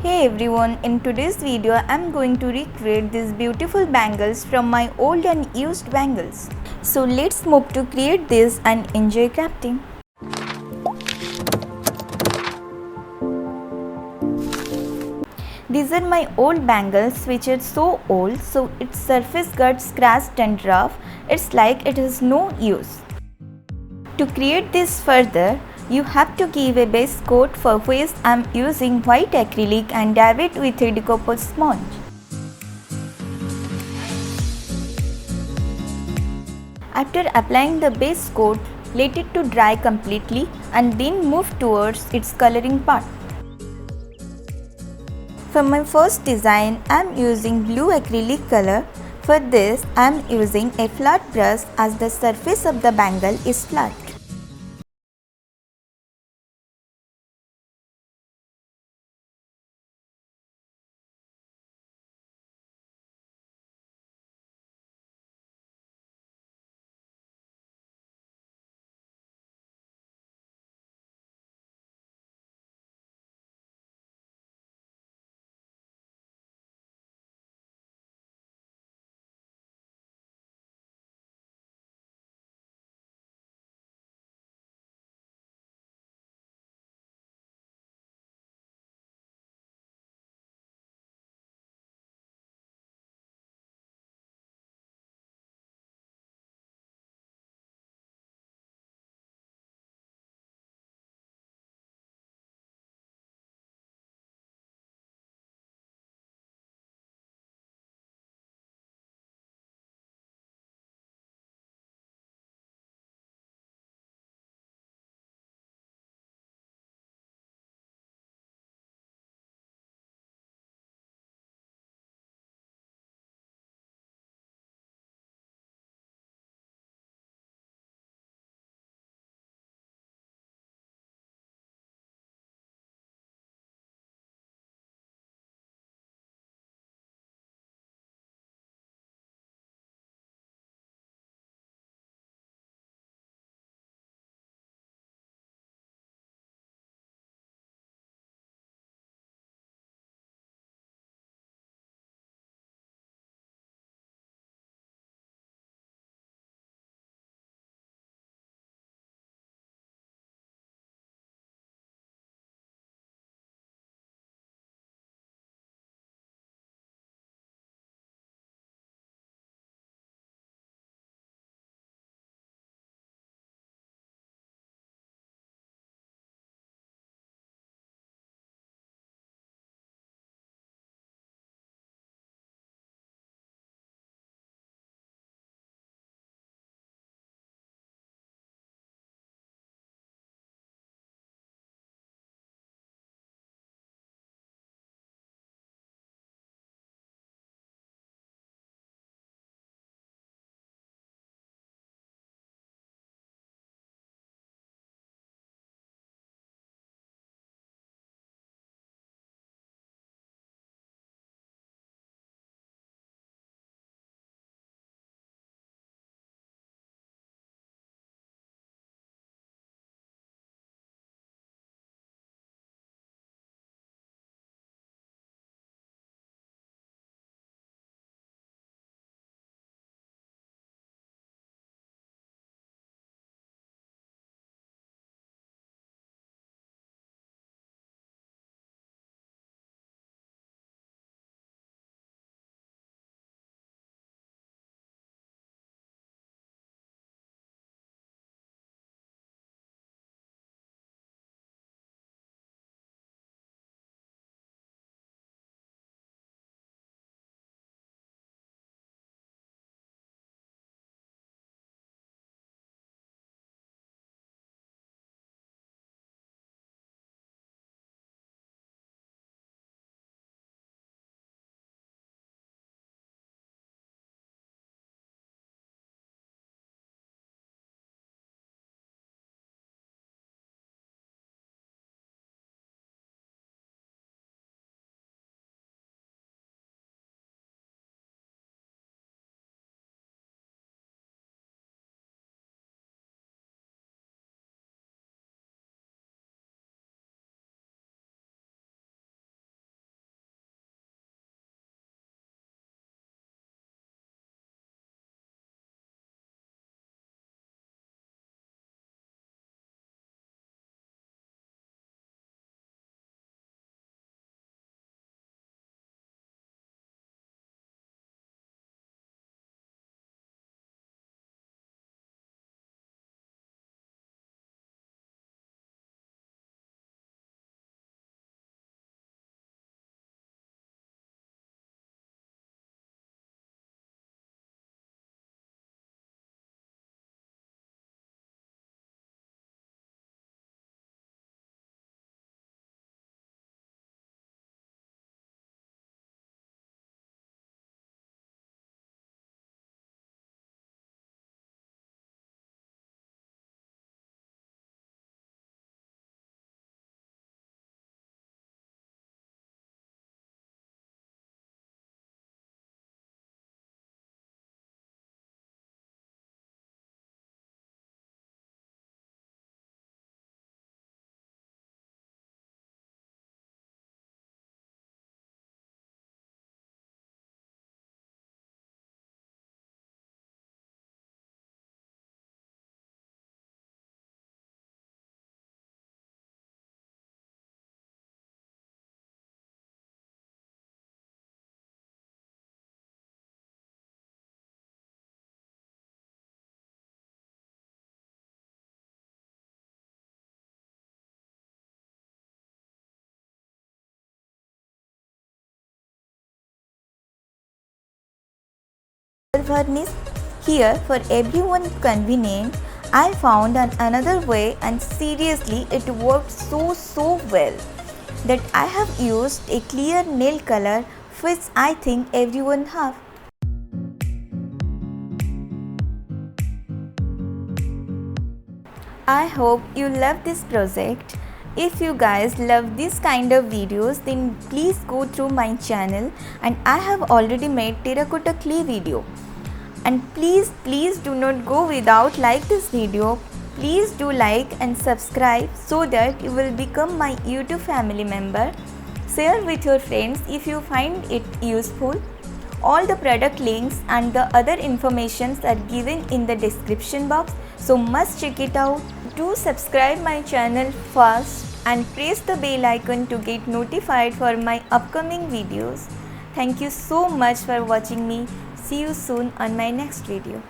Hey everyone, in today's video I am going to recreate these beautiful bangles from my old and used bangles. So let's move to create this and enjoy crafting. These are my old bangles which are so old so its surface got scratched and rough. It's like it has no use. To create this further, you have to give a base coat for which I am using white acrylic and dab it with a decomposed sponge. After applying the base coat, let it to dry completely and then move towards its coloring part. For my first design, I am using blue acrylic color. For this, I am using a flat brush as the surface of the bangle is flat. varnish. Here, for everyone's convenience, I found another way, and seriously it worked so well that I have used a clear nail color, which I think everyone have. I hope you love this project. If you guys love this kind of videos, then please go through my channel, and I have already made terracotta clay video. And please do not go without like this video. Please do like and subscribe so that you will become my YouTube family member. Share with your friends if you find it useful. All the product links and the other informations are given in the description box, so must check it out. Do subscribe my channel first and press the bell icon to get notified for my upcoming videos. Thank you so much for watching me. See you soon on my next video.